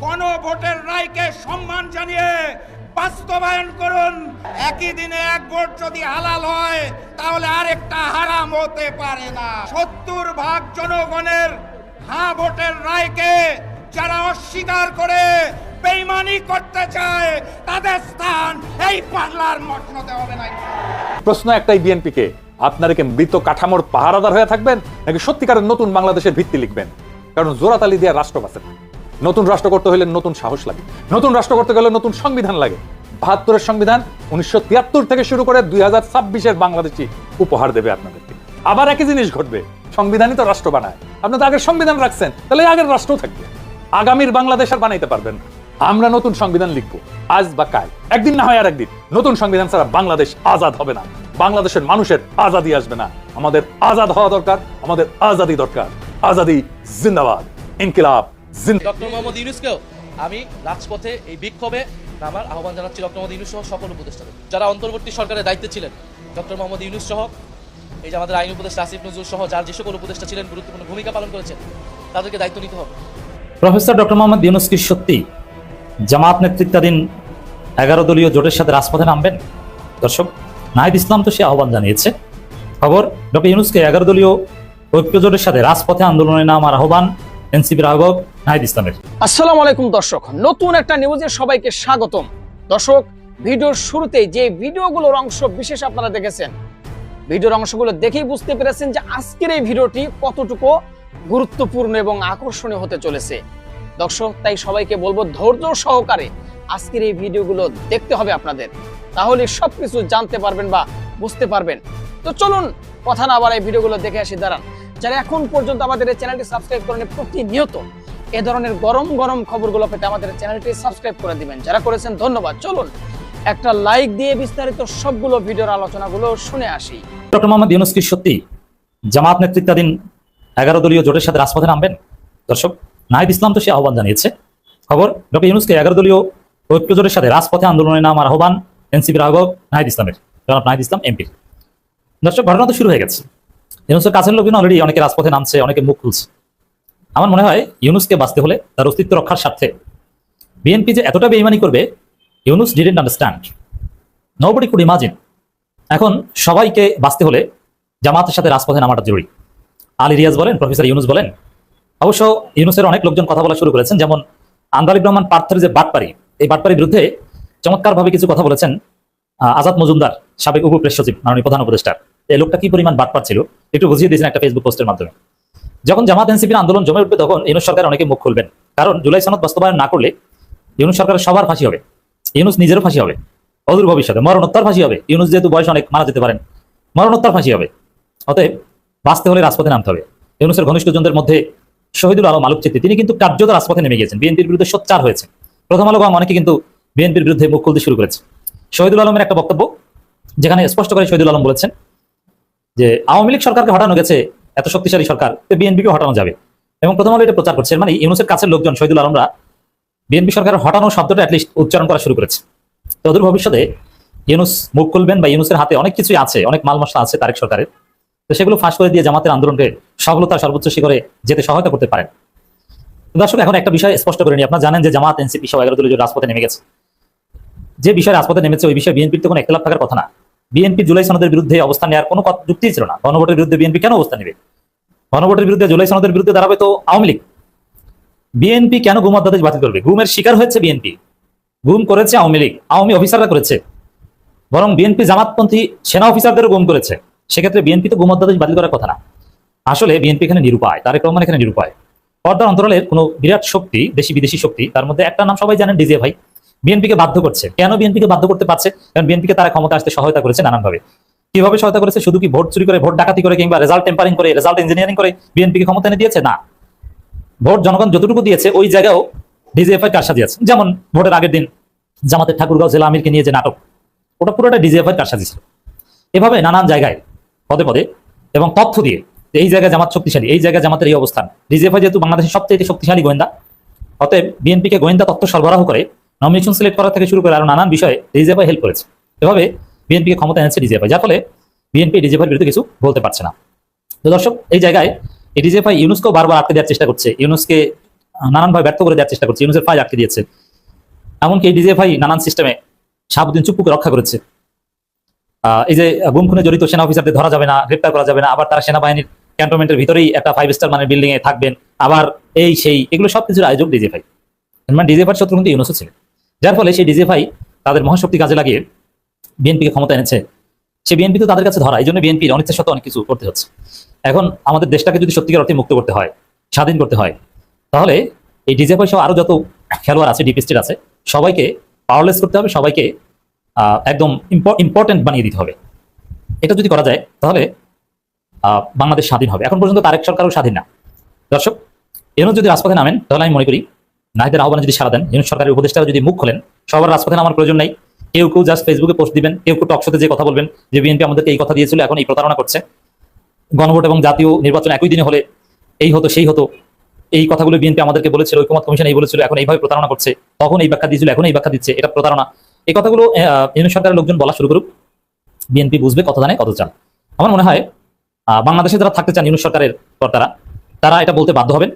গণভোটের রায়কে সম্মান জানিয়ে বাস্তবায়ন করুন। একই দিনে এক ভোট যদি হালাল হয় তাহলে আরেকটা হারাম হতে পারে না। 70% জনগণের হ্যাঁ ভোটের রায়কে যারা অস্বীকার করে বেঈমানি করতে চায় তাদের স্থান এই পাগলার মসনদে হবে না। প্রশ্ন একটাই বিএনপিকে, আপনারা কি মৃত কাঠামোর পাহারাদার হয়ে থাকবেন নাকি সত্যিকারের নতুন বাংলাদেশের ভিত্তি লিখবেন? কারণ জোরাতালি দিয়ে রাষ্ট্র বাঁচে না। নতুন রাষ্ট্র করতে হলে নতুন সাহস লাগে, নতুন রাষ্ট্র করতে গেলে নতুন সংবিধান লাগে। ৭২-এর সংবিধান ১৯৭৩ থেকে শুরু করে ২০২৬-এর বাংলাদেশি উপহার দেবে আপনাদেরকে। আবার একই জিনিস ঘটবে, সংবিধানই তো রাষ্ট্র বানায়। আপনি তো আগের সংবিধান রাখছেন, তাহলে আগের রাষ্ট্র থাকবে। আগামীর বাংলাদেশ আর বানাইতে পারবেন না। আমরা নতুন সংবিধান লিখবো আজ বা কাল, একদিন না হয় আর একদিন। নতুন সংবিধান ছাড়া বাংলাদেশ আজাদ হবে না, বাংলাদেশের মানুষের আজাদি আসবে না। আমাদের আজাদ হওয়া দরকার, আমাদের আজাদি দরকার। আজাদি জিন্দাবাদ, ইনকিলাব জিন্দাবাদ। ডক্টর মোহাম্মদ ইউনূসকেও আমি রাজপথে এই বিক্ষোভে নামার আহ্বান জানাচ্ছি। ডক্টর মোহাম্মদ ইউনূস সহ সকল উপদেষ্টাদের, যারা অন্তর্বর্তী সরকারের দায়িত্বে ছিলেন, ডক্টর মোহাম্মদ ইউনূস সহ এই যে আমাদের আইন উপদেষ্টা আসিফ নজরুল সহ যার যে সকল উপদেষ্টা ছিলেন, গুরুত্বপূর্ণ ভূমিকা পালন করেছেন, তাদেরকে দায়িত্ব নিতে হবে। প্রফেসর ডক্টর মোহাম্মদ ইউনূস কি সত্যি জামাত নেতৃত্বাধীন 11 দলীয় জোটের সাথে রাজপথে নামবেন? দর্শক, নাহিদ ইসলাম তো সে আহ্বান জানিয়েছে। খবর, ডক্টর ইউনূসকে 11 দলীয় ঐক্য জোটের সাথে রাজপথে আন্দোলনে নামার আহ্বান এনসিপির আহ্বায়ক নাহিদ ইসলামের। আসসালামু আলাইকুম দর্শক, নতুন একটা নিউজে সবাইকে স্বাগতম। দর্শক, ভিডিওর শুরুতেই যে ভিডিওগুলোর অংশ বিশেষ আপনারা দেখেছেন, ভিডিওর অংশগুলো দেখেই বুঝতে পেরেছেন যে আজকের এই ভিডিওটি কতটুকু গুরুত্বপূর্ণ এবং আকর্ষণীয় হতে চলেছে। দর্শক, তাই সবাইকে বলবো ধৈর্য সহকারে আজকের এই ভিডিওগুলো দেখতে হবে আপনাদের, তাহলে সবকিছু জানতে পারবেন বা বুঝতে পারবেন। তো চলুন কথা না বাড়াই ভিডিওগুলো দেখে আসি। দাঁড়ান, যারা এখন পর্যন্ত আমাদের এই চ্যানেলটি সাবস্ক্রাইব করেন, প্রতিনিয়ত এ ধরনের গরম গরম খবরগুলো পেতে আমাদের চ্যানেলটি সাবস্ক্রাইব করে দিবেন। যারা করেছেন ধন্যবাদ। চলুন একটা লাইক দিয়ে বিস্তারিত সবগুলো ভিডিওর আলোচনাগুলো শুনে আসি। ডক্টর মোহাম্মদ ইউনূস কি সত্যি জামাত নেতৃত্বাধীন 11 দলীয় জোটের সাথে রাজপথে নামবেন? দর্শক, নাহিদ ইসলাম তো সে আহ্বান জানিয়েছে। খবর, ডক্টর ইউনূসকে 11 দলীয় ঐক্য জোটের সাথে রাজপথে আন্দোলনে নামার আহ্বান এনসিপির আহ্বায়ক নাহিদ ইসলামের, জনাব নাহিদ ইসলাম এমপি। দর্শক, ঘটনা তো শুরু হয়ে গেছে। ইউনূসের কাছের লোকজন অলরেডি অনেকে রাজপথে নামছে, অনেকে মুখ খুলছে। আমার মনে হয় ইউনূসকে বাঁচতে হলে তার অস্তিত্ব রক্ষার স্বার্থে বিএনপি যে এতটা বেইমানি করবে, Yunus didn't understand, nobody could imagine. এখন সবাইকে বাঁচতে হলে জামাতের সাথে রাজপথে নামাটা জরুরি। আলী রিয়াজ বলেন, প্রফেসর ইউনূস বলেন। অবশ্য ইউনূসের অনেক লোকজন কথা বলা শুরু করেছেন, যেমন আন্দালিব রহমান পার্থের যে বাটপারি, এই বাটপারির বিরুদ্ধে চমৎকারভাবে কিছু কথা বলেছেন আজাদ মজুমদার, সাবেক উপপ্রেস সচিব, মাননীয় প্রধান উপদেষ্টার। এই লোকটা কি পরিমাণ বাটপার ছিল একটু বুঝিয়ে দিয়েছেন একটা ফেসবুক পোস্টের মাধ্যমে। যখন জামাত এনসিপির আন্দোলন জমে উঠবে তখন ইউনূস সরকার অনেকে মুখ খুলবেন, কারণ জুলাই সনদ বাস্তবায়ন না করলে ইউনূস সরকারের সবার ফাঁসি হবে, ইউনূস নিজেরও ফাঁসি হবে, অদূর ভবিষ্যতে মরণোত্তর ফাঁসি হবে। ইউনূস যেহেতু বয়স অনেক, মারা যেতে পারেন, মরণোত্তর ফাঁসি হবে। অতএব বাঁচতে হলে রাজপথে নামতে হবে। ইউনূসের ঘনিষ্ঠজনদের মধ্যে শহীদুল আলম আলোকচিত্রী, তিনি কিন্তু কার্যত রাজপথে নেমে গিয়েছেন, বিএনপির বিরুদ্ধে সোচ্চার হয়েছে। প্রথম আলো অনেকে কিন্তু বিএনপির বিরুদ্ধে মুখ খুলতে শুরু করেছে। শহীদুল আলমের একটা বক্তব্য, যেখানে স্পষ্ট করে শহীদুল আলম বলেছেন যে আওয়ামী লীগ সরকারকে হটানো গেছে, এত শক্তিশালী সরকার, বিএনপিকে হটানো যাবে। এবং প্রথম আলো এটা প্রচার করছে, মানে ইউনূসের কাছের লোকজন শহীদুল আলমরা বিএনপি সরকারের হটানো শব্দটা অ্যাটলিস্ট উচ্চারণ করা শুরু করেছে। তো অদূর ভবিষ্যতে ইউনূস মুখ খুলবেন বা ইউনূসের হাতে অনেক কিছুই আছে, অনেক মাল মশলা আছে তারেক সরকারের, তো সেগুলো ফাঁস করে দিয়ে জামাতের আন্দোলনকে সফলতার সর্বোচ্চ শিখরে যেতে সহায়তা করতে পারেন। দর্শক, এখন একটা বিষয় স্পষ্ট করে নিই, আপনারা জানেন যে জামাত এনসিপি সহ 11 দলীয় রাজপথে নেমে গেছে। যে বিষয়ে রাজপথে নেমেছে ওই বিষয়ে বিএনপির তো কোনো একতলাপ থাকার কথা না। বিএনপি জুলাই সনদের বিরুদ্ধে অবস্থান নেওয়ার কোনো যুক্তিই ছিল না। গণভোটের বিরুদ্ধে বিএনপি কেন অবস্থান নেবে? গণভোটের বিরুদ্ধে, জুলাই সনদের বিরুদ্ধে দাঁড়াবে তো আওয়ামী লীগ। বিএনপি কেন গুম অধ্যাদেশ বাতিল করবে? গুমের শিকার হয়েছে বিএনপি, গুম করেছে আওয়ামী লীগ, আওয়ামী অফিসাররা করেছে, বরং বিএনপি জামাতপন্থী সেনা অফিসারদেরও গুম করেছে। সেক্ষেত্রে বিএনপি তো গুম অধ্যাদেশ বাতিল করার কথা না। আসলে বিএনপি এখানে নিরুপায়, তারেক রহমান এখানে নিরুপায়। পর্দার অন্তরালের কোনো বিরাট শক্তি, দেশি বিদেশি শক্তি, তার মধ্যে একটা নাম সবাই জানেন, ডিজিএফআই, বিএনপিকে বাধ্য করছে। কেন বিএনপিকে বাধ্য করতে পারছে? কারণ বিএনপিকে তারা ক্ষমতা আসতে সহায়তা করেছে নানানভাবে। কিভাবে সহায়তা করেছে? শুধু কি ভোট চুরি করে, ভোট ডাকাতি করে, কিংবা রেজাল্ট টেম্পারিং করে, রেজাল্ট ইঞ্জিনিয়ারিং করে বিএনপিকে ক্ষমতা এনে দিয়েছে? না, ভোট জনগণ যতটুকু দিয়েছে ওই জায়গাও ডিজিএফআই কারসাজি আছে। যেমন ভোটের আগের দিন জামাতের ঠাকুরগাঁও জেলা আমিরকে নিয়ে যে নাটক, ওটা পুরোটা ডিজিএফআই কারসাজি ছিল। এভাবে নানান জায়গায় পদে পদে এবং তথ্য দিয়ে এই জায়গায় জামাত শক্তিশালী, এই জায়গায় জামাতের এই অবস্থান। ডিজিএফআই যেহেতু বাংলাদেশের সবচেয়ে শক্তিশালী গোয়েন্দা, অতএব বিএনপিকে গোয়েন্দা তথ্য সরবরাহ করে নমিনেশন সিলেক্ট করা থেকে শুরু করে আরো নানান বিষয়ে ডিজিএফআই হেল্প করেছে। এভাবে বিএনপিকে ক্ষমতা এনেছে ডিজিএফআই, যার ফলে বিএনপি ডিজিএফআইয়ের বিরুদ্ধে কিছু বলতে পারছে না। তো দর্শক, এই জায়গায় এই ডিজিএফআই ইউনূসকেও বারবার আটকে দেওয়ার চেষ্টা করছে, ইউনূসকে নানানভাবে ব্যর্থ করে দেওয়ার চেষ্টা করছে, ইউনুসের ফাইল আটকে দিয়েছে। এমনকি এই ডিজিএফআই নানান সিস্টেমে শাহাবুদ্দিন চুপ্পুকে রক্ষা করেছে। এই যে গুম খুনে জড়িত সেনা অফিসারদের ধরা যাবে না, গ্রেপ্তার করা যাবে না, আবার তারা সেনাবাহিনীর ক্যান্টনমেন্টের ভিতরেই একটা 5 স্টার মানের বিল্ডিং এ থাকবেন, আবার এই সেই, এগুলো সবকিছুর আয়োজক ডিজিএফআই। মানে ডিজিএফআই শত্রু কিন্তু ইউনুসও ছিলেন, যার ফলে সেই ডিজিএফআই তাদের মহাশক্তি কাজে লাগিয়ে বিএনপিকে ক্ষমতা এনেছে। সে বিএনপি তো তাদের কাছে ধরা, এই জন্য বিএনপির অনিচ্ছা সত্ত্বেও অনেক কিছু করতে হচ্ছে। এখন আমাদের দেশটাকে যদি সত্যিকার অর্থে মুক্ত করতে হয়, স্বাধীন করতে হয়, তাহলে এই ডিজিএফআই সহ আরো যত খেলোয়াড় আছে, ডিপ স্টেট আছে, সবাইকে পাওয়ারলেস করতে হবে, সবাইকে একদম ইম্পর্টেন্ট বানিয়ে দিতে হবে। এটা যদি করা যায় তাহলে বাংলাদেশ স্বাধীন হবে। এখন পর্যন্ত তারেক সরকারও স্বাধীন না। দর্শক, ইউনুস যদি রাজপথে নামেন তাহলে আমি মনে করি নাহিদের আহ্বানে যদি সাড়া দেন, ইউনুস সরকারের উপদেষ্টারা যদি মুখ খোলেন, সবার রাজপথে নামার প্রয়োজন নাই। কেউ কেউ জাস্ট ফেসবুকে পোস্ট দিবেন, কেউ কেউ টকশোতে যে কথা বলবেন যে বিএনপি আমাদেরকে এই কথা দিয়েছিল, এখন এই প্রতারণা করছে, গণভোট এবং জাতীয় নির্বাচন একই দিনে হলে এই হতো সেই হতো, এই কথাগুলো বিএনপি আমাদেরকে বলেছিল, ঐকমত্য কমিশন এই বলেছিল, এখন এইভাবে প্রতারণা করছে, তখন এই ব্যাখ্যা দিয়েছিল, এখন এই ব্যাখ্যা দিচ্ছে, এটা প্রতারণা। এই কথাগুলো ইউনুস সরকারের লোকজন বলা শুরু করুক, বিএনপি বুঝবে কত জানে কত চান। আমার মনে হয় বাংলাদেশে যারা থাকতে চান ইউনুস সরকারের কর্তারা, তারা এটা বলতে বাধ্য হবেন,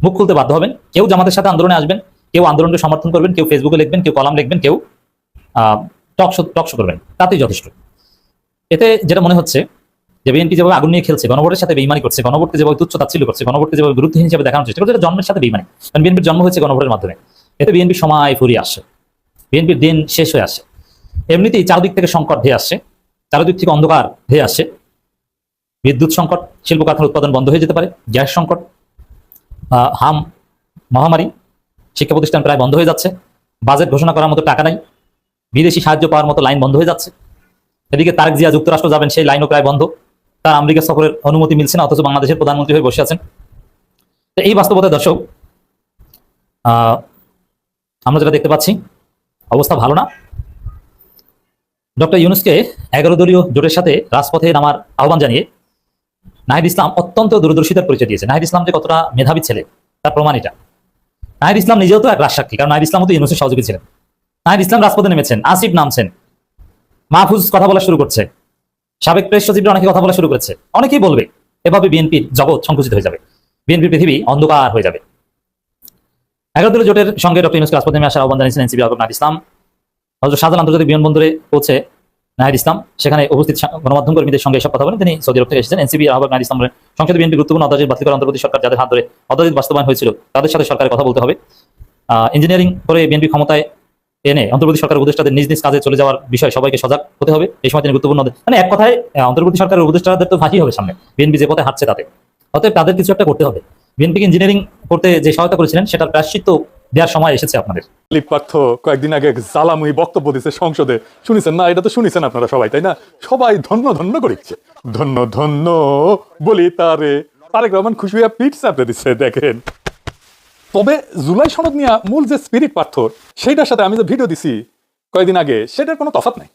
মুখ খুলতে বাধ্য হবেন। কেউ জামাতের সাথে আন্দোলনে আসবেন, কেউ আন্দোলনকে সমর্থন করবেন, কেউ ফেসবুকে লিখবেন, কেউ কলাম লিখবেন, কেউ টকশো করবেন, তাতেই যথেষ্ট। এতে যেটা মনে হচ্ছে যে বিএনপি যেভাবে আগুন নিয়ে খেলছে, গণভোটের সাথে বেইমানি করছে, গণভোটকে যেভাবে তুচ্ছ তাচ্ছিল্য করছে, গণভোটকে যেভাবে বিরুদ্ধহীন হিসেবে দেখানোর চেষ্টা করছে, এটা জন্মের সাথে বেইমানি। কারণ বিএনপির জন্ম হয়েছে গণভোটের মাধ্যমে। এতে বিএনপি সময় ফুরিয়ে আসছে, বিএনপির দিন শেষ হয়ে আসে। এমনিতেই চারদিক থেকে সংকট ধেয়ে আসছে, চারদিক থেকে অন্ধকার ধেয়ে আসছে। বিদ্যুৎ সংকট, শিল্প কারখানার উৎপাদন বন্ধ হয়ে যেতে পারে, গ্যাস সংকট, মহামারী, শিক্ষা প্রতিষ্ঠান প্রায় বন্ধ হয়ে যাচ্ছে, বাজেট ঘোষণা করার মতো টাকা নাই, বিদেশি সাহায্য পাওয়ার মতো লাইন বন্ধ হয়ে যাচ্ছে। এদিকে তারেক জিয়া যুক্তরাষ্ট্র যাবেন, সেই লাইনও প্রায় বন্ধ, তার আমেরিকা সফরের অনুমতি মিলছে না, অথচ বাংলাদেশের প্রধানমন্ত্রী হয়ে বসে আছেন। তো এই বাস্তবতায় দর্শক, আমরা যেটা দেখতে পাচ্ছি, অবস্থা ভালো না। ডক্টর ইউনুসকে 11 দলীয় জোটের সাথে রাজপথে নামার আহ্বান জানিয়ে নাহিদ ইসলাম অত্যন্ত দূরদর্শিতার পরিচয় দিয়েছে। নাহিদ ইসলাম যে কতটা মেধাবী ছেলে তার প্রমাণ এটা। নাহিদ ইসলাম নিজেও তো এক রাজসাক্ষী, কারণ নাহিদ ইসলামও তো ইউনুসের সহযোগী ছিলেন। নাহিদ ইসলাম রাজপথে নেমেছেন, আসিফ নামছেন, মাহফুজ কথা বলা শুরু করছে, সাবেক প্রেস সচিবরা অনেকে কথা বলা শুরু করেছে। অনেকেই বলবে এভাবে বিএনপির জগৎ সংকুচিত হয়ে যাবে, বিএনপির পৃথিবী অন্ধকার হয়ে যাবে। 11 দলীয় জোটের সঙ্গে ডক্টর ইউনুসকে রাজপথে নেমে আসার আহ্বান জানিয়েছেন এনসিপি আহ্বায়ক নাহিদ ইসলাম। হযরত শাহজালাল আন্তর্জাতিক বিমানবন্দরে পৌঁছে নাহিদ ইসলাম সেখানে উপস্থিত গণমাধ্যম কর্মীদের সঙ্গে এসব কথা বলেন। তিনি সৌদি আরব থেকে এসেছেন। এনসিপি আহ্বায়ক নাহিদ ইসলাম বলেন, সংসদে বিএনপি গুরুত্বপূর্ণ অধ্যাদেশ বাতিল করা অন্তর্বর্তী সরকার যাদের হাত ধরে অধ্যাদেশ বাস্তবায়ন হয়েছিল তাদের সাথে সরকারের কথা বলতে হবে। ইঞ্জিনিয়ারিং করে বিএনপি ক্ষমতায় এনে অন্তর্বর্তী সরকার উপদেষ্টাদের নিজ নিজ কাজে চলে যাওয়ার বিষয়ে সবাইকে সজাগ হতে হবে। এই সময় তিনি গুরুত্বপূর্ণ, মানে এক কথায় অন্তর্বর্তী সরকারের উপদেষ্টাদের তো ফাঁসি হবে সামনে, বিএনপি যে পথে হাঁটছে তাতে। অতএব তাদের কিছু একটা করতে হবে। বিএনপিকে ইঞ্জিনিয়ারিং করতে যে সহায়তা করেছিলেন সেটার প্রায়শ্চিত্ত দেওয়ার সময় এসেছে আপনাদের। দিলীপ পার্থ কয়েকদিন আগে জ্বালাময়ী বক্তব্য দিচ্ছে সংসদে, শুনেছেন না? এটা তো শুনেছেন আপনারা সবাই, তাই না? সবাই ধন্য ধন্য করিচ্ছে, ধন্য ধন্য বলি তারে। তারেক রহমান খুশি হয়ে পিঠ চাপড়ে দিচ্ছে, দেখেন। তবে জুলাই সনদ নিয়ে মূল যে স্পিরিট পার্থর, সেইটার সাথে আমি যে ভিডিও দিছি কয়েকদিন আগে, সেটার কোনো তফাৎ নাই।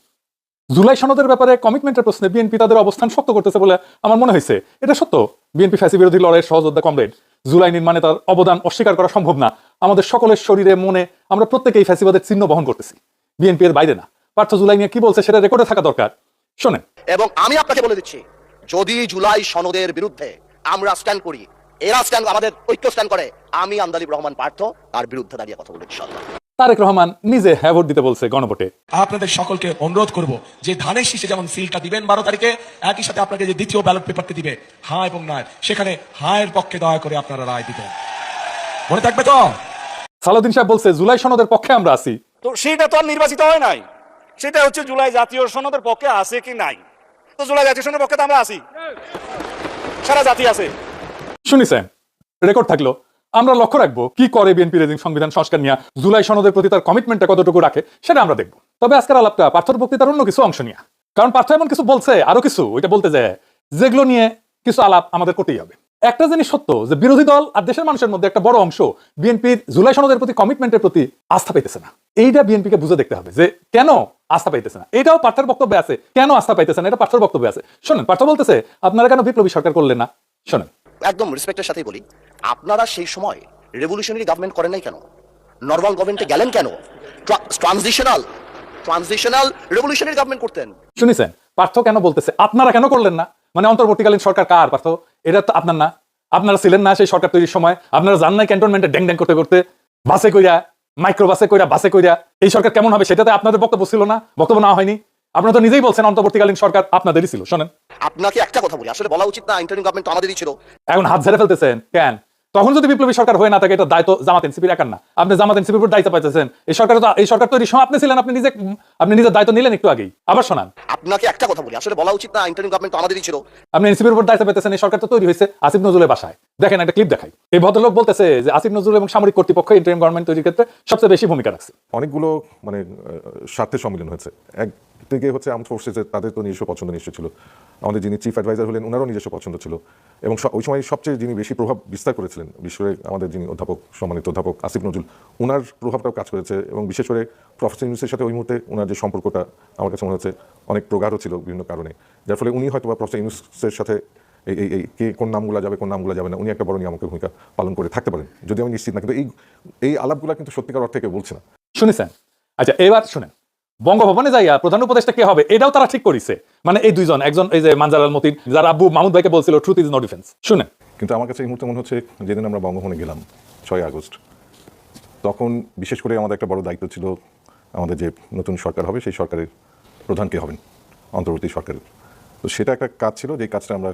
জুলাই সনদের ব্যাপারে কমিটমেন্টের প্রশ্নে বিএনপি তাদের অবস্থান শক্ত করতেছে বলে আমার মনে হয়েছে। এটা সত্য, বিএনপি ফ্যাসি বিরোধী লড়াইয়ের সহযোদ্ধা কমরেড। জুলাই নির্মাণে তার অবদান অস্বীকার করা সম্ভব না। আমাদের সকলের শরীরে মনে আমরা প্রত্যেকেই ফ্যাসিবাদের চিহ্ন বহন করতেছি, বিএনপি এর বাইরে না। পার্থ জুলাই নিয়ে কি বলছে সেটা রেকর্ডে থাকা দরকার, শোনেন। এবং আমি আপনাকে বলে দিচ্ছি, যদি জুলাই সনদের বিরুদ্ধে আমরা স্ট্যান্ড করি, এরা স্ট্যান্ড, আমাদের ঐক্য স্ট্যান্ড করে, আমি আন্দালিব রহমান পার্থ তার বিরুদ্ধে দাঁড়িয়ে কথা বলবো ইনশাআল্লাহ। তারেক রহমান নিজে হ্যাঁ ভোট দিতে বলছে গণভোটে। আপনাদের সকলকে অনুরোধ করব যে ধানের শীষে যেমন সিলটা দিবেন 12 তারিখে, একই সাথে আপনাকে যে দ্বিতীয় ব্যালট পেপারটি দিবে হ্যাঁ এবং না, সেখানে হায়ের পক্ষে দয়া করে আপনারা রায় দিবেন, মনে থাকবে তো? সালাউদ্দিন সাহেব বলছে জুলাই সনদের পক্ষে আমরা আছি। তো সেটা তো আর নির্বাচিত হয় নাই, সেটা হচ্ছে জুলাই জাতীয় সনদের পক্ষে আছে কি নাই। তো জুলাই জাতীয় সনদের পক্ষে তো আমরা আছি, সারা জাতি আছে। শুনিছেন, রেকর্ড থাকলো। আমরা লক্ষ্য রাখবো কি করে বিএনপি রেজিং সংবিধান সংস্কার নিয়ে, জুলাই সনদের প্রতি তার কমিটমেন্টটা কতটুকু রাখে সেটা আমরা দেখবো। তবে আজকের আলাপটা পার্থর বক্তৃতার অন্য কিছু অংশ নিয়ে, কারণ পার্থ এমন কিছু বলছে, আরো কিছু ওইটা বলতে যায়, যেগুলো নিয়ে কিছু আলাপ আমাদের করতেই হবে। একটা জিনিস সত্য যে বিরোধী দল আর দেশের মানুষের মধ্যে একটা বড় অংশ বিএনপির জুলাই সনদের প্রতি কমিটমেন্টের প্রতি আস্থা পাইতেছে না। এইটা বিএনপিকে বুঝে দেখতে হবে যে কেন আস্থা পাইতেছে না। এটাও পার্থের বক্তব্যে আছে, কেন আস্থা পাইতেছে না এটা পার্থর বক্তব্যে আছে। শোনেন, পার্থ বলতেছে আপনারা কেন বিপ্লবী সরকার করলেন না। শোনেন, একদম রেসপেক্টের সাথেই বলি, আপনারা সেই সময় রেভলিউশনারি গভর্নমেন্ট করেন নাই কেন? নরমাল গভর্নমেন্টে গেলেন কেন? ট্রানজিশনাল রেভলিউশনারি গভর্নমেন্ট করতেন। শুনেছেন পার্থ কেন বলতেছে আপনারা কেন করলেন না? মানে অন্তর্বর্তীকালীন সরকার কার পার্থ? এটা তো আপনার না। আপনারা ছিলেন না সেই সরকার তৈরির সময়? আপনারা জান নাই ক্যান্টনমেন্টে ড্যাং ড্যাং করতে করতে বাসে কইরা, মাইক্রো বাসে কইরা, বাসে কইরা এই সরকার কেমন হবে সেটাতে আপনাদের বক্তব্য ছিল না? বক্তব্য না হয়নি? আপনারা তো নিজেই বলছেন অন্তর্বর্তীকালীন সরকার আপনাদেরই ছিল। শোনেন, আপনাকে একটা কথা বলি, আসলে বলা উচিত না, ইন্টারিম গভর্নমেন্ট তো আমাদেরই ছিল। এখন হাত ঝেড়ে ফেলতেছেন কেন? তখন যদি বিপ্লবী সরকার হয়ে না থাকে এটা দায়িত্ব জামাত এনসিপির একার না। আপনি জামাত এনসিপির উপর দায়িত্ব পাইতেছেন। এই সরকার তৈরির সময় আপনি ছিলেন, আপনি নিজের দায়িত্ব নিলেন একটু আগেই। আবার শোনান, আপনাকে একটা কথা বলি, আসলে বলা উচিত না, ইন্টারিম গভর্নমেন্ট তো আমাদেরই ছিল। আপনি এনসিপির উপর দায়িত্ব পেতেছেন। এই সরকার তো তৈরি হয়েছে আসিফ নজরুলের বাসায়। দেখেন একটা ক্লিপ দেখাই। এই ভদ্রলোক বলতেছে যে আসিফ নজরুল এবং সামরিক কর্তৃপক্ষ ইন্টারিম গভর্নমেন্ট তৈরির ক্ষেত্রে সবচেয়ে বেশি ভূমিকা রাখছে। অনেকগুলো মানে স্বার্থের সম্মিলন হয়েছে। একদিকে হচ্ছে আর্মড ফোর্সেস, তাদের তো নিজস্ব পছন্দ নিশ্চয় ছিল। আমাদের যিনি চিফ অ্যাডভাইজার হলেন ওনারও নিজস্ব পছন্দ ছিল, এবং ওই সময় সবচেয়ে যিনি বেশি প্রভাব বিস্তার করেছিলেন বিশেষ করে আমাদের যিনি অধ্যাপক, সম্মানিত অধ্যাপক আসিফ নজরুল, ওনার প্রভাবটাও কাজ করেছে। এবং বিশেষ করে প্রফেসর ইউনূসের সাথে ওই মুহূর্তে ওনার যে সম্পর্কটা আমার কাছে মনে হচ্ছে অনেক প্রগাঢ় ছিল বিভিন্ন কারণে, যার ফলে উনি হয়তো বা প্রফেসর ইউনূসের সাথে এই কে কোন নামগুলো যাবে না উনি একটা বড় নিয়ামকের ভূমিকা পালন করে থাকতে পারেন, যদি আমি নিশ্চিত না। কিন্তু এই আলাপগুলো কিন্তু সত্যিকার অর্থে কেউ বলছে না। শুনেছেন? আচ্ছা, এবার শুনেন, বঙ্গভবনে যাইয়া প্রধান উপদেষ্টা কে হবে এটাও তারা ঠিক করেছে। মানে এই দুইজন, একজন এই যে মানজালাল মতিন, যার আব্বু মাহমুদ ভাইকে বলছিল ট্রুথ ইজ নো ডিফেন্স। শুনেন, কিন্তু আমার কাছে এই মুহূর্তে মনে হচ্ছে যেদিন আমরা বঙ্গভবনে গেলাম 6 আগস্ট, তখন বিশেষ করে আমাদের একটা বড় দায়িত্ব ছিল আমাদের যে নতুন সরকার হবে সেই সরকারের প্রধান কে হবেন, অন্তর্বর্তী সরকারের। তো সেটা একটা কাজ ছিল, যে কাজটা আমরা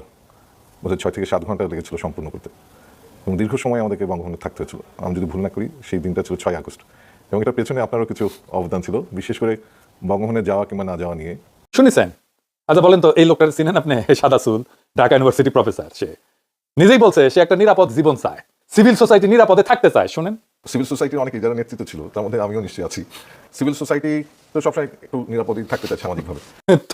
বোধহয় 6 থেকে 7 ঘন্টা লেগেছিল সম্পূর্ণ করতে, এবং দীর্ঘ সময় আমাদেরকে বঙ্গভবনে থাকতে হয়েছিল। আমি যদি ভুল না করি সেই দিনটা ছিল 6 আগস্ট, এবং এটার পেছনে আপনারও কিছু অবদান ছিল, বিশেষ করে বঙ্গভবনে যাওয়া কিংবা না যাওয়া নিয়ে। শুনেছেন? আচ্ছা বলেন তো, এই লোকটা চিনেন আপনি? সাদা চুল, ঢাকা ইউনিভার্সিটি প্রফেসর। সে নিজেই বলছে সে একটা নিরাপদ জীবন চায়, সিভিল সোসাইটি নিরাপদে থাকতে চায়। শুনেন, সিভিল সোসাইটির অনেকে যারা নেতৃত্ব ছিল তার মধ্যে আমিও নিশ্চয়ই আছি। সিভিল সোসাইটি তো সবসময় একটু নিরাপদেই থাকতে চায় সামাজিকভাবে।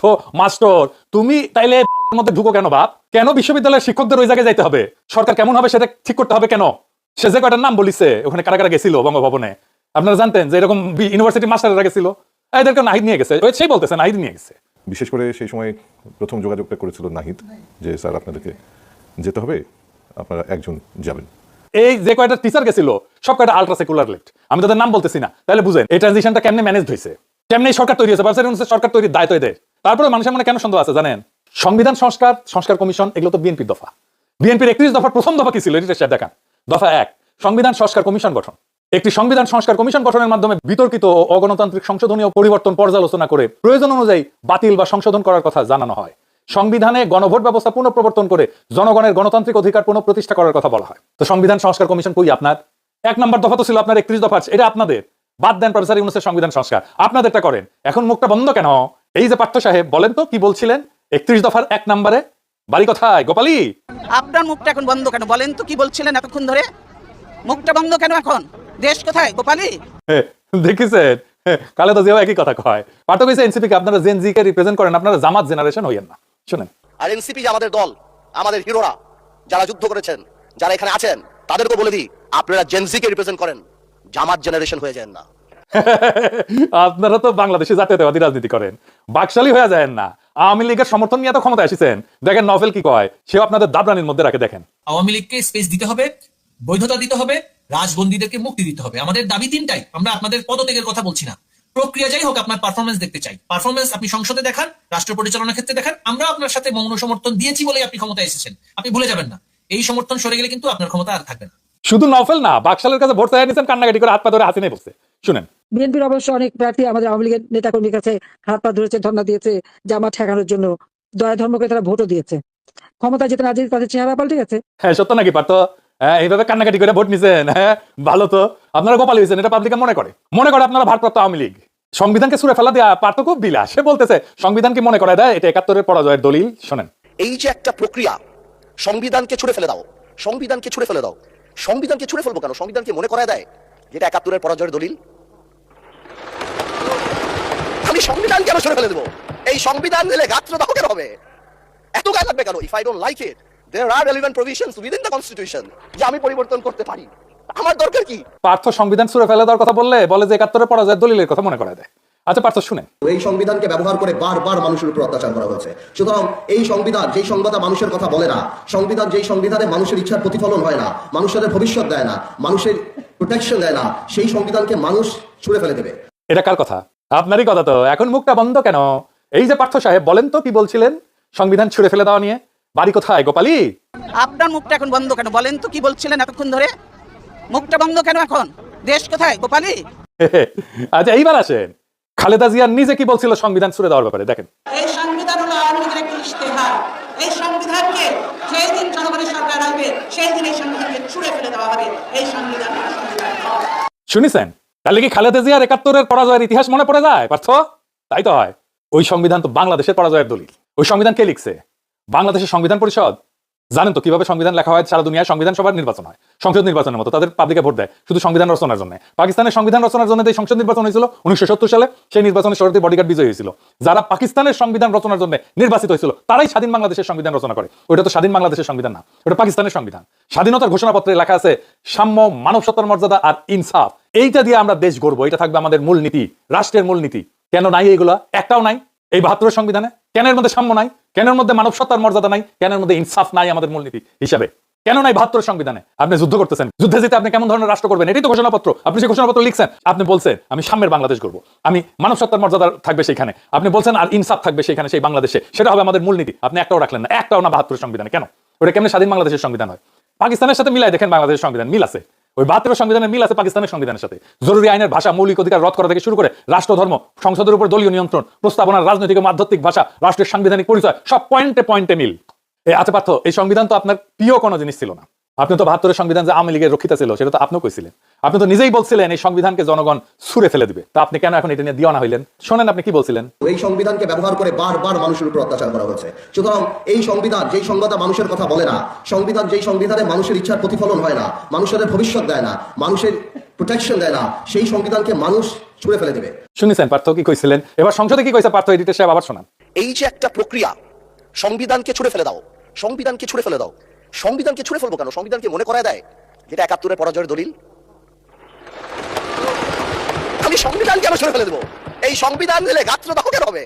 তো মাস্টার তুমি তাইলে মধ্যে ঢুকো কেন বাপ? কেন বিশ্ববিদ্যালয়ের শিক্ষকদের ওই জায়গায় যাইতে হবে? সরকার কেমন হবে সেটা ঠিক করতে হবে কেন? সে যে কয়টার নাম বলিছে ওখানে কারা কারা গেছিল বঙ্গভবনে, আপনারা জানতেন যে এরকম ইউনিভার্সিটি মাস্টাররা গেছিল? এদেরকে নাহিদ নিয়ে গেছে, সেই বলতেছে নাহিদ নিয়ে গেছে। বিশেষ করে সেই সময় প্রথম যোগাযোগটা করেছিল নাহিদ, যে স্যার আপনাদেরকে যেতে হবে, আপনারা একজন যাবেন। এই যে কয়টা টিচার গেছিল সব কয়টা আলট্রা সেকুলার লেফট, আমি তাদের নাম বলতেছি না। তাহলে বুঝেন এই ট্রানজিশনটা কেমনে ম্যানেজ হয়েছে, কেমনে সরকার তৈরি হয়েছে। সরকার তৈরির দায়িত্ব এদের। তারপরে মানুষের মনে কেন সন্দেহ আছে জানেন? সংবিধান সংস্কার কমিশন, এগুলো তো বিএনপির দফা। বিএনপির 31 দফার প্রথম দফা কি ছিল? এটা দেখান। দফা 1, সংবিধান সংস্কার কমিশন গঠন। একটি সংবিধান সংস্কার কমিশন গঠনের মাধ্যমে বিতর্কিত ও অগণতান্ত্রিক সংশোধনীয় পরিবর্তন পর্যালোচনা করে প্রয়োজন অনুযায়ী বাতিল বা সংশোধন করার কথা জানানো হয়। সংবিধানে গণভোট ব্যবস্থা পুনঃপ্রবর্তন করে জনগণের গণতান্ত্রিক অধিকার পুনঃপ্রতিষ্ঠা করার কথা বলা হয়। তো সংবিধান সংস্কার কমিশন কই আপনার? 1 নম্বর দফা তো ছিল আপনার 31 দফা, এটা আপনাদের। বাদ দেন প্রফেসর ইউনূসের সংবিধান সংস্কার, আপনাদেরটা করেন। এখন মুখটা বন্ধ কেন? এই যে পার্থ সাহেব, বলেন তো কি বলছিলেন 31 দফার 1 নম্বরে? বাড়ি কোথায় গোপালী? আপনার মুখটা এখন বন্ধ কেন বলেন তো? কি বলছিলেন এতক্ষণ ধরে? মুখটা বন্ধ কেন এখন? দেশ কোথায় গোপালী? দেখেছেন, খালেদা জিয়াও একই কথা কয়। পার্থ কইছে এনসিপি কে আপনারা জেন জি কে রিপ্রেজেন্ট করেন, আপনারা জামাত জেনারেশন হইয়েন না। শুনেন, আর এনসিপি যে আমাদের দল, আমাদের হিরোরা যারা যুদ্ধ করেছেন, যারা এখানে আছেন, তাদেরকে বলে দিই আপনারা জেনজিকে রিপ্রেজেন্ট করেন, জামাত জেনারেশন হয়ে যান না। আপনারা তো বাংলাদেশে জাতীয়তাবাদী রাজনীতি করেন, বাকশালী হয়ে যায় না। আওয়ামী লীগের সমর্থন নিয়ে তো ক্ষমতায় এসেছেন। দেখেন নভেল কি কয়, সেও আপনাদের দাবরানির মধ্যে রাখে। দেখেন, আওয়ামী লীগকে স্পেস দিতে হবে, বৈধতা দিতে হবে, রাজবন্দীদেরকে মুক্তি দিতে হবে। আমাদের দাবি 3টাই। আমরা আপনাদের পদত্যাগের কথা বলছি না। প্রক্রিয়া যাই হোক, আপনার পারফরমেন্স দেখতে চাই। পারফরমেন্স আপনি সংসদে দেখান, রাষ্ট্র পরিচালনার ক্ষেত্রে দেখান। আমরা আপনার সাথে মৌন সমর্থন দিয়েছি বলেই আপনি ক্ষমতায় এসেছেন। আপনি ভুলে যাবেন না, এই সমর্থন সরে গেলে কিন্তু আপনার ক্ষমতা আর থাকবে না। শুধু নভেল না, বাকশালের কাছে ভোট চাইয়া নিয়েছেন, কান্নাকাটি করে হাত পা ধরে হাসিনাই বলছে। শুনেন, বিএনপির অবশ্য অনেক প্রার্থী আমাদের আওয়ামী লীগের নেতাকর্মীর কাছে হাত পা ধরেছে, ধর্ণা দিয়েছে, জামাত ঠেকানোর জন্য। দয়া ধর্মকে তারা ভোটও দিয়েছে। ক্ষমতা যেতে না যেতে তাদের চেহারা পাল্টে গেছে। হ্যাঁ সত্য নাকি পার্থ? হ্যাঁ, এইভাবে কান্নাকাটি করে ভোট নিছেন? হ্যাঁ ভালো তো, আপনারা গোপালী হয়েছেন, এটা পাবলিকে মনে করে আপনারা ভারপ্রাপ্ত আওয়ামী লীগ। সংবিধানকে ছুঁড়ে ফেলা দেয়া পার্থ খুব বিলাস। সে বলতেছে সংবিধানকে মনে করায় দেয় এটা 71-এর পরাজয়ের দলিল। শোনেন, এই যে একটা প্রক্রিয়া, সংবিধানকে ছুড়ে ফেলে দাও, সংবিধানকে ছুড়ে ফেলে দাও। সংবিধানকে ছুড়ে ফেলবো কেন? সংবিধানকে মনে করায় দেয় যেটা 71-এর পরাজয়ের দলিল। আমি সংবিধান কেন ছুড়ে ফেলে দেবো? এই সংবিধান দিলে গাত্রদাহ কেন হবে? এত গায়ে লাগবে কেন? If I don't like it, there are relevant provisions within the constitution যে আমি পরিবর্তন করতে পারি। আমার দরকার কি? পার্থ সংবিধান ছুঁড়ে ফেলে দেওয়ার কথা বলে যে 71-এর পরাজয়ের দলিলের কথা মনে করায় দেয়। আচ্ছা পার্থ শুনেন, এই সংবিধানকে ব্যবহার করে বারবার মানুষের উপর অত্যাচার করা হয়েছে। সুতরাং এই সংবিধান যেই সংবিধান মানুষের কথা বলে না, সংবিধান যেই সংবিধানে মানুষের ইচ্ছার প্রতিফলন হয় না, মানুষের ভবিষ্যৎ দেয় না, মানুষের প্রোটেকশন দেয় না, সেই সংবিধানকে মানুষ ছুঁড়ে ফেলে দেবে। এটা কার কথা? আপনারই কথা তো। এখন মুখটা বন্ধ কেন? এই যে পার্থ সাহেব, বলেন তো কি বলছিলেন সংবিধান ছুঁড়ে ফেলে দেওয়া নিয়ে? বাড়ি কোথায় গোপালী? আপনার মুখটা এখন বন্ধ কেন বলেন তো, কি বলছিলেন এতক্ষণ ধরে? মুখটা বন্ধ কেন এখন? দেশ কোথায় গোপালী? আচ্ছা এইবার আসেন, খালেদা জিয়া নিজে কি বলছিল সংবিধান ছুড়ে দেওয়ার ব্যাপারে, দেখেন। এই সংবিধান হলো আওয়ামী লীগের একটি ইশতেহার। এই সংবিধানকে যেই দিন জনগণের সরকার আসবে সেই দিন এই সংবিধানকে ছুঁড়ে ফেলে দেওয়া হবে। এই সংবিধান শুনিছেন? তাহলে কি খালেদা জিয়ার ৭১-এর পরাজয়ের ইতিহাস মনে পড়ে যায় পার্থ? তাই তো হয়। ওই সংবিধান তো বাংলাদেশের পরাজয়ের দলিল। ওই সংবিধান কে লিখছে? বাংলাদেশের সংবিধান পরিষদ। জানেন তো কিভাবে সংবিধান লেখা হয়? সারা দুনিয়ায় সংবিধান সভার নির্বাচন হয়, সংসদ নির্বাচনের মতো। তাদের পাবলিকে ভোট দেয় শুধু সংবিধান রচনার জন্য। পাকিস্তানের সংবিধান রচনার জন্য যে সংসদ নির্বাচন হয়েছিল 1970 সালে, সেই নির্বাচনে শরীয়তের বডিগার্ড বিজয়ী হয়েছিল। যারা পাকিস্তানের সংবিধান রচনার জন্য নির্বাচিত হয়েছিল তারাই স্বাধীন বাংলাদেশের সংবিধান রচনা করে। ওটা তো স্বাধীন বাংলাদেশের সংবিধান না, ওটা পাকিস্তানের সংবিধান। স্বাধীনতার ঘোষণাপত্রে লেখা আছে সাম্য, মানব সত্তার মর্যাদা আর ইনসাফ। এইটা দিয়ে আমরা দেশ গড়বো, এটা থাকবে আমাদের মূলনীতি, রাষ্ট্রের মূলনীতি। কেন নাই এইগুলা? একটাও নাই এই ৭২ সংবিধানে। কেন এর মধ্যে সাম্য নাই? কেন এর মধ্যে মানব সত্তার মর্যাদা নাই? কেন এর মধ্যে ইনসাফ নাই আমাদের মূলনীতি হিসাবে? কেন নাই ৭২ সংবিধানে? আপনি যুদ্ধ করতেছেন, যুদ্ধে যেতে আপনি কেমন ধরনের রাষ্ট্র করবেন? এটাই তো ঘোষণাপত্র। আপনি যে ঘোষণাপত্র লিখছেন, আপনি বলছেন আমি সাম্যের বাংলাদেশ করবো, আমি মানব সত্তার মর্যাদা থাকবে সেখানে, আপনি বলছেন আর ইনসাফ থাকবে সেখানে, সেই বাংলাদেশে। সেটা হবে আমাদের মূলনীতি। আপনি একটাও রাখলেন না, একটাও না ৭২ সংবিধানে। কেন? ওটা কেমন স্বাধীন বাংলাদেশের সংবিধান হয়? পাকিস্তানের সাথে মিলাই দেখেন, বাংলাদেশের সংবিধান মিল আছে। ওই ৭২ সংবিধানের মিল আছে পাকিস্তানের সংবিধানের সাথে। জরুরি আইনের ভাষা, মৌলিক অধিকার রদ করা থেকে শুরু করে রাষ্ট্র ধর্ম, সংসদের উপর দলীয় নিয়ন্ত্রণ, প্রস্তাবনার রাজনৈতিক ও মাধ্যমিক ভাষা, রাষ্ট্রের সাংবিধানিক পরিচয়, সব পয়েন্টে পয়েন্টে মিল। আচ্ছা পার্থ, এই সংবিধান তো আপনার প্রিয় কোনো জিনিস ছিল না। আপনি তো ৭২ সংবিধান যে আওয়ামী লীগের রক্ষিতা ছিল সেটা তো আপনিও কইছিলেন। আপনি তো নিজেই বলছিলেন এই সংবিধানকে জনগণ ছুঁড়ে ফেলে দিবে। তা আপনি কেন এখন এটা নিয়ে দিওয়ানা হইলেন? শোনেন আপনি কি বলছিলেন। এই সংবিধানকে ব্যবহার করে বারবার মানুষের উপর অত্যাচার করা হয়েছে। সুতরাং এই সংবিধান যেই সংবিধান মানুষের কথা বলে না, সংবিধান যেই সংবিধানে মানুষের ইচ্ছার প্রতিফলন হয় না, মানুষের ভবিষ্যৎ দেয় না, মানুষের প্রোটেকশন দেয় না, সেই সংবিধানকে মানুষ ছুঁড়ে ফেলে দেবে। শুনেছেন পার্থ কি কইছিলেন? এবার সংসদে কি কইছে পার্থ? এডিটর সাহেব আবার শোনান। এই যে একটা প্রক্রিয়া, সংবিধানকে ছুঁড়ে ফেলে দাও, সংবিধানকে ছুঁড়ে ফেলে দাও। সংবিধানকে ছুঁড়ে ফেলবো কেন? সংবিধানকে মনে করায় দেয় যেটা ৭১-এর পরাজয়ের দলিল। আমি সংবিধান কেন ছুঁড়ে ফেলে দেবো? এই সংবিধান দিলে গাত্রদাহ কেন হবে?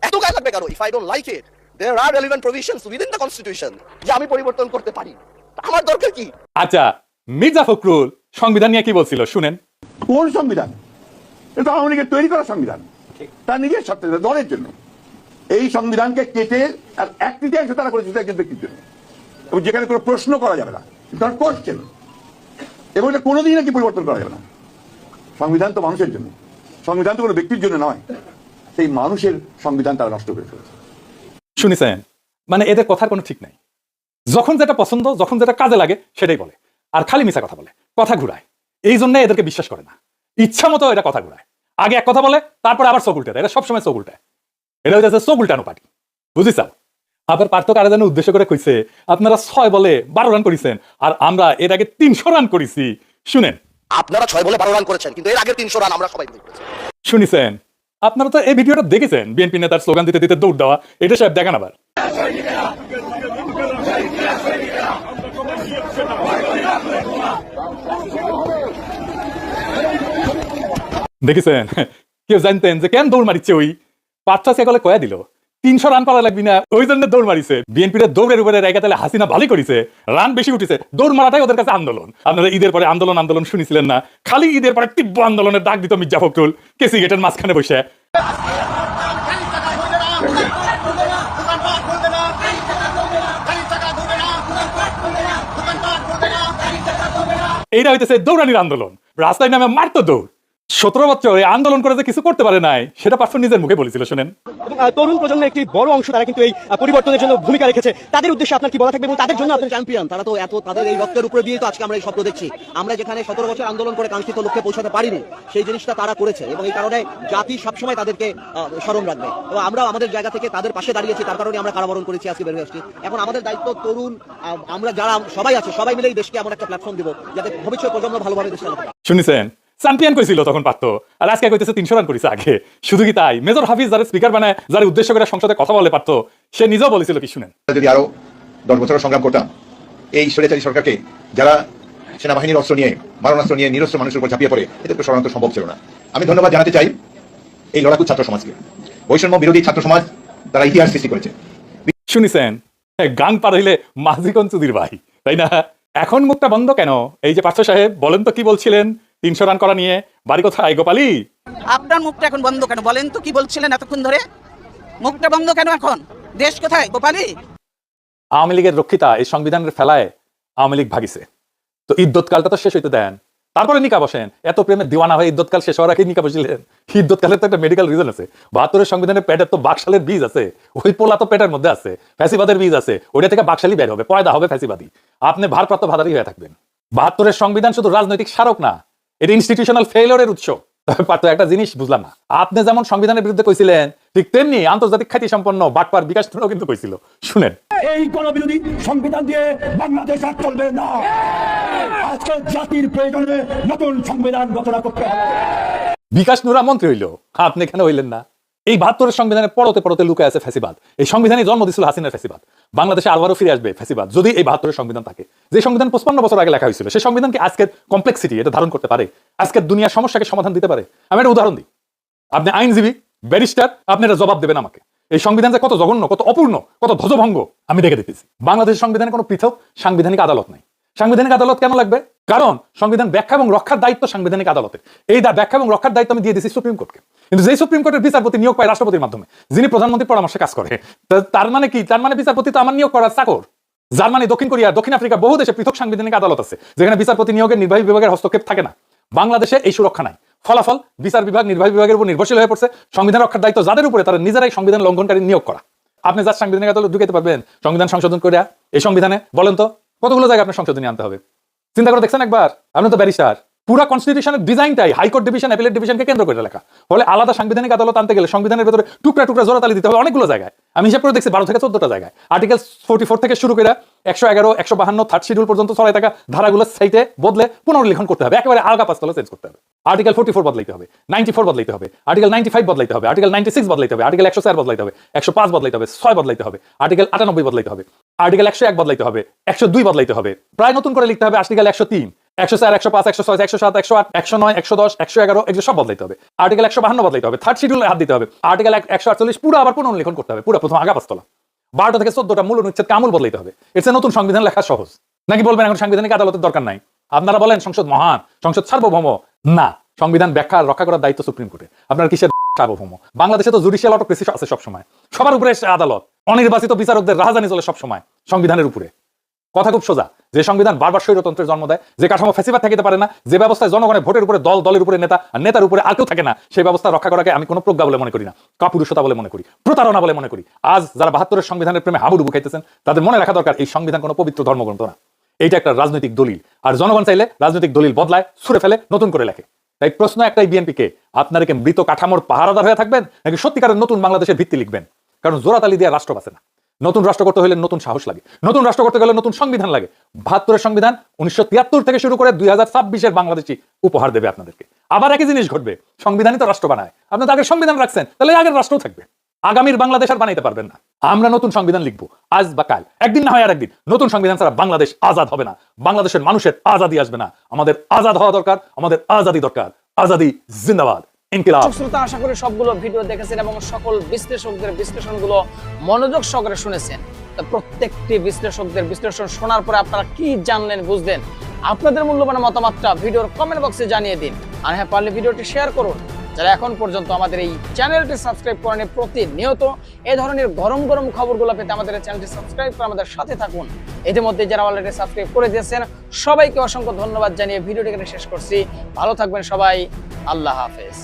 এত গায়ে লাগবে কেন? If I don't like it, there are relevant provisions within the constitution যে আমি পরিবর্তন করতে পারি। আমার দরকার কি? আচ্ছা, মির্জা ফখরুল সংবিধান নিয়ে কি বলছিল শুনেন। কোন সংবিধান? এটা আওয়ামী লীগের তৈরি করা সংবিধান, তার নিজের স্বার্থে, দলের জন্য। এই সংবিধানকে কেটে আর ১/৩ তারা করেছে একজন ব্যক্তির জন্য, এবং যেখানে কোনো প্রশ্ন করা যাবে না, তার কোশ্চেন, এবং এটা কোনোদিন নাকি পরিবর্তন করা যাবে না। সংবিধান তো মানুষের জন্য, সংবিধান তো কোনো ব্যক্তির জন্য নয়। সেই মানুষের সংবিধান তারা নষ্ট করে ফেলেছে। শুনেছেন? মানে এদের কথার কোনো ঠিক নাই। যখন যেটা পছন্দ, যখন যেটা কাজে লাগে সেটাই বলে, আর খালি মিছা কথা বলে, কথা ঘুরায়। এই জন্য এদেরকে বিশ্বাস করে না, ইচ্ছা মতো এটা কথা ঘুরায়। আগে এক কথা বলে, তারপর আবার চোখ উল্টে দেয়। এটা সবসময় চোখ উল্টায়। এটা হচ্ছে চোখ উল্টানো পার্টি, বুঝিস? আবার পার্থ কারা যেন উদ্দেশ্য করে কইছে আপনারা ৬ বলে ১২ রান করেছেন আর আমরা এর আগে ৩০০ রান করেছি। শুনেন, আপনারা ৬ বলে ১২ রান করেছেন, কিন্তু এর আগে ৩০০ রান আমরা সবাই করেছি। শুনেছেন? আপনারা তো এই ভিডিওটা দেখেছেন, বিএনপি নেতার স্লোগান দিতে দিতে দৌড় দেওয়া। এটা সাহেব দেখান আবার। দেখেছেন? কেউ জানতেন যে কেন দৌড় মারিচ্ছে? ওই পার্থ সেকলে কয়া দিল ৩০০ রান করা লাগবি না, ওই জন্য দৌড় মারিছে। বিএনপির দৌড়ের উপরে রেখে তাহলে হাসিনা ভালোই করেছে, রান বেশি উঠেছে। দৌড় মারাটাই ওদের কাছে আন্দোলন। আপনারা ঈদের পরে আন্দোলন আন্দোলন শুনেছিলেন না? খালি ঈদের পরে তীব্র আন্দোলনের ডাক দিত মির্জা ফখরুল কেসি গেটের মাঝখানে বসে। এইটা হইতেছে দৌড়ানির আন্দোলন। রাস্তায় নামে মারতো দৌড়। ১৭ বছর এই আন্দোলন করে যে কিছু করতে পারে নাই সেটা পার্থ নিজের মুখে বলেছিল। শুনেন, তরুণ প্রজন্মের একটি বড় অংশ তারা কিন্তু এই পরিবর্তনের জন্য ভূমিকা রেখেছে। তাদের উদ্দেশ্যে আপনার কি বলা থাকবে এবং তাদের জন্য আপনার চ্যাম্পিয়ন? তারা তো এত তাদের এই রক্তের উপরে দিয়ে তো আজকে আমরা এই স্বপ্ন দেখছি। আমরা যেখানে ১৭ বছর আন্দোলন করে কাঙ্ক্ষিত লক্ষ্যে পৌঁছাতে পারিনি, সেই জিনিসটা তারা করেছে এবং এই কারণে জাতি সবসময় তাদেরকে স্মরণ রাখবে। এবং আমরা আমাদের জায়গা থেকে তাদের পাশে দাঁড়িয়েছি, তার কারণে আমরা কারাবরণ করেছি, আজকে বের হয়ে আসছি। এখন আমাদের দায়িত্ব তরুণ আমরা যারা সবাই আছে, সবাই মিলে এই দেশকে এমন একটা প্ল্যাটফর্ম দেবো যাতে ভবিষ্যৎ প্রজন্ম ভালোভাবে দেশ চালাতে পারে। শুনেছেন? চ্যাম্পিয়ন কইছিল তখন পারত, আর আজকে কইতেছে ৩০০ রান করেছে আগে। শুধু কি তাই, মেজর হাফিজ যারা স্পিকার বানায়, যারা উদ্দেশ্য করে সংসদে কথা বলে পারতো, সে নিজেও বলেছিল কি শুনেন। যদি আরো 10 বছর সংগ্রাম করতাম, এই স্বৈরাচারী সরকারকে যারা সেনাবাহিনীর অস্ত্র নিয়ে, মারণাস্ত্র নিয়ে নিরস্ত্র মানুষের উপর ঝাঁপিয়ে পড়ে, এদেরকে সরানো সম্ভব ছিল না। আমি ধন্যবাদ জানাতে চাই এই লড়াকু ছাত্র সমাজকে, বৈষম্য বিরোধী ছাত্র সমাজ, তারা ইতিহাস সৃষ্টি করেছে। শুনিছেন? গান পার হইলে মাঝিকন চুদির ভাই, তাই না? এখন মুখটা বন্ধ কেন? এই যে পার্থ সাহেব বলেন তো কি বলছিলেন ৩০০ রান করা নিয়ে? বাড়ি কোথায় গোপালী? আপনার মুখটা এখন বন্ধ কেন বলেন তো, কি বলছিলেন এতক্ষণ ধরে? মুখটা বন্ধ কেন এখন? দেশ কোথায় গোপালী? আওয়ামী লীগের রক্ষিতা এই সংবিধানের ফেলায় আওয়ামী লীগ ভাগিছে। তো ইদ্যৎকালটা তো শেষ হইতে দেন, তারপরে নিকা বসেন। এত প্রেমের দিওয়ানা হয়ে ইদ্যৎকাল শেষ হওয়ার আগে নিকা বসিলেন। ইদ্যৎকালের তো একটা মেডিকেল রিজন আছে। 72-এর সংবিধানের পেটের তো বাকশালের বীজ আছে, ওই পোলা তো পেটের মধ্যে আছে, ফ্যাসিবাদের বীজ আছে, ওইটা থেকে বাকশালী বের হবে, পয়দা হবে ফ্যাসিবাদী। আপনি ভারপ্রাপ্ত ভাতারি হয়ে থাকবেন। 72-এর সংবিধান শুধু রাজনৈতিক স্মারক না, এটা ইনস্টিটিউশনাল ফেইলিওরের উৎস। তবে একটা জিনিস বুঝলাম না, আপনি যেমন সংবিধানের বিরুদ্ধে কইছিলেন, ঠিক তেমনি আন্তর্জাতিক খ্যাতি সম্পন্ন বাটপার বিকাশ নুরও কিন্তু কইছিল। শুনেন, এই গণবিরোধী সংবিধান দিয়ে বাংলাদেশ আর চলবে না। আজকে জাতির প্রয়োজনে নতুন সংবিধান রচনা করতে হবে। বিকাশ নুরা মন্ত্রী হইল, আপনি কেন হইলেন না? এই 72-এর সংবিধানের পরতে পরতে লুকায় আছে ফ্যাসিবাদ। এই সংবিধানই জন্ম দিছিল হাসিনার ফ্যাসিবাদ। বাংলাদেশে আবারও ফিরে আসবে ফ্যাসিবাদ যদি এই 72-এর সংবিধান থাকে। যে সংবিধান 55 বছর আগে লেখা হয়েছিল, সেই সংবিধান কি আজকের কমপ্লেক্সিটি এটা ধারণ করতে পারে? আজকের দুনিয়ার সমস্যাকে সমাধান দিতে পারে? আমি একটা উদাহরণ দিই। আপনি আইনজীবী, ব্যারিস্টার, আপনি এটা জবাব দেবেন আমাকে। এই সংবিধান যে কত জঘন্য, কত অপূর্ণ, কত ধ্বজভঙ্গ আমি দেখে দিতেছি। বাংলাদেশের সংবিধানে কোনো পৃথক সাংবিধানিক আদালত নাই। সাংবিধানিক আদালত কেন লাগবে? কারণ সংবিধান ব্যাখ্যা এবং রক্ষার দায়িত্ব সাংবিধানিক আদালতের। এই ব্যাখ্যা এবং রক্ষার দায়িত্ব আমি দিয়ে দিচ্ছি সুপ্রিম কোর্টকে। কিন্তু যেই সুপ্রিম কোর্টের বিচারপতি নিয়োগ পায় রাষ্ট্রপতির মাধ্যমে, যিনি প্রধানমন্ত্রীর পরামর্শে কাজ করে, তার মানে কি? তার মানে বিচারপতি তো আমার নিয়োগ করার চাকর। জার্মানি, দক্ষিণ কোরিয়া, দক্ষিণ আফ্রিকা বহু দেশে পৃথক সাংবিধানিক আদালত আছে, যেখানে বিচারপতি নিয়োগের নির্বাহী বিভাগের হস্তক্ষেপ থাকে না। বাংলাদেশে এই সুরক্ষা নাই। ফলাফল, বিচার বিভাগ নির্বাহী বিভাগের উপর নির্ভরশীল হয়ে পড়ছে। সংবিধান রক্ষার দায়িত্ব যাদের উপরে, তারা নিজেরাই সংবিধান লঙ্ঘনকারী নিয়োগ করা। আপনি যার সাংবিধানিক আদালত ঢুকাতে পারবেন সংবিধান সংশোধন করে? এই সংবিধানে বলেন তো কতগুলো জায়গায় আপনার সংশোধনী আনতে হবে? চিন্তা করে দেখছেন একবার? আপনি তো ব্যারিস্টার। পুরো কনস্টিটিউশনের ডিজাইনটাই হাইকোর্ট ডিভিশন, অ্যাপিলেট ডিভিশনকে কেন্দ্র করে লেখা। ফলে আলাদা সাংবিধানিক আদালত আনতে গেলে সংবিধানের ভেতরে টুকরা টুকরা জোড়াতালি দিতে হবে অনেকগুলো জায়গায়। আমি হিসাব করে দেখছি 12 থেকে 14টা জায়গায়। আর্টিকেল 44 থেকে শুরু করে 111, 152, থার্ড শিডিউল পর্যন্ত ছড়াই থাকা ধারাগুলো সাইটে বদলে পুনর্লিখন করতে হবে, একেবারে আলগা পাঁচতলা চেঞ্জ করতে হবে। আর্টিকেল 44 বদলাইতে হবে, 94 বদলাইতে হবে, আর্টিকেল 95 বদলাইতে হবে, আর্টিকেল 96 বদলাইতে হবে, আর্টিকেল 104 বদলাইতে হবে, 105 বদলাইতে হবে, 6 বদলাইতে হবে, আর্টিকেল 98 বদলাইতে হবে, আর্টিকেল 101 বদলাইতে হবে, 102 বদলাইতে হবে, প্রায় নতুন করে লিখতে হবে আর্টিকেল 103, 104, 105, 106, 107, 108, 109, 110, 111 এগুলো সব বদলাইতে হবে। আর্টিকেল 152 বদলাইতে হবে, থার্ড শিডিউলে হাত দিতে হবে। আর্টিকেল 148 পুরো আবার পুনর্লিখন করতে হবে, পুরো প্রথম আগা পাঁচতলা। 12টা থেকে 14টা মূল অনুচ্ছেদকে আমূল বদলাইতে হবে। এর নতুন সংবিধান লেখা সহজ নাকি? বলবেন এখন সাংবিধানিক আদালতের দরকার নাই? আপনারা বলেন সংসদ মহান, সংসদ সার্বভৌম। না, সংবিধান ব্যাখ্যা রক্ষা করার দায়িত্ব সুপ্রিম কোর্টে। আপনার কিসের সার্বভৌম? বাংলাদেশে তো জুডিশিয়াল অটোক্রেসি আছে সবসময়, সবার উপরে আদালত, অনির্বাচিত বিচারকদের রাজধানী চলে সবসময় সংবিধানের উপরে। কথা খুব সোজা, যে সংবিধান বারবার স্বৈরতন্ত্রের জন্ম দেয়, যে কাঠামো ফ্যাসিবাদ থাকিতে পারে না, যে ব্যবস্থায় জনগণের ভোটের উপরে দল, দলের উপরে নেতা, আর নেতার উপরে আর কেউ থাকে না, সেই ব্যবস্থা রক্ষা করাকে আমি কোনো প্রজ্ঞা বলে মনে করি না, কাপুরুষতা বলে মনে করি, প্রতারণা বলে মনে করি। আজ যারা 72-এর সংবিধানের প্রেমে হাবুডুবু খাইতেছেন, তাদের মনে রাখা দরকার এই সংবিধান কোনো পবিত্র ধর্মগ্রন্থ না। এইটা একটা রাজনৈতিক দলিল, আর জনগণ চাইলে রাজনৈতিক দলিল বদলায়, ছুড়ে ফেলে, নতুন করে লেখে। তাই প্রশ্ন একটাই বিএনপিকে, আপনারা কি মৃত কাঠামোর পাহারাদার হয়ে থাকবেন, নাকি সত্যিকারের নতুন বাংলাদেশের ভিত্তি লিখবেন? কারণ জোড়াতালি দিয়ে রাষ্ট্র বাঁচে না। নতুন রাষ্ট্র করতে হলে নতুন সাহস লাগে, নতুন রাষ্ট্র করতে গেলে নতুন সংবিধান লাগে। 72-এর সংবিধান 1973 থেকে শুরু করে 2026-এর বাংলাদেশি উপহার দেবে আপনাদেরকে। আবার একই জিনিস ঘটবে, সংবিধানই তো রাষ্ট্র বানায়। আপনি তো আগের সংবিধান রাখছেন, তাহলে আগের রাষ্ট্রও থাকবে। আগামীর বাংলাদেশ আর বানাইতে পারবেন না। আমরা নতুন সংবিধান লিখবো, আজ বা কাল, একদিন না হয় আর একদিন। নতুন সংবিধান ছাড়া বাংলাদেশ আজাদ হবে না, বাংলাদেশের মানুষের আজাদি আসবে না। আমাদের আজাদ হওয়া দরকার, আমাদের আজাদি দরকার। আজাদি জিন্দাবাদ, ইনকিলাব। শ্রোতা, আশা করি সবগুলো ভিডিও দেখেছেন এবং সকল বিশ্লেষকদের বিশ্লেষণগুলো মনোযোগ সহকারে শুনেছেন। তো প্রত্যেকটি বিশ্লেষকদের বিশ্লেষণ শোনার পরে আপনারা কি জানলেন, বুঝলেন? আপনাদের মূল্যবান মতামতটা ভিডিওর কমেন্ট বক্সে জানিয়ে দিন। আর হ্যাঁ, পারলে ভিডিওটি শেয়ার করুন। যারা এখন পর্যন্ত আমাদের এই চ্যানেলটি সাবস্ক্রাইব করেনি, প্রতিনিয়ত এই ধরনের গরম গরম খবরগুলো পেতে আমাদের চ্যানেলটি সাবস্ক্রাইব করে আমাদের সাথে থাকুন। ইতিমধ্যে যারা অলরেডি সাবস্ক্রাইব করে দিয়েছেন, সবাইকে অসংখ্য ধন্যবাদ জানিয়ে ভিডিওটি এখানে শেষ করছি। ভালো থাকবেন সবাই, আল্লাহ হাফেজ।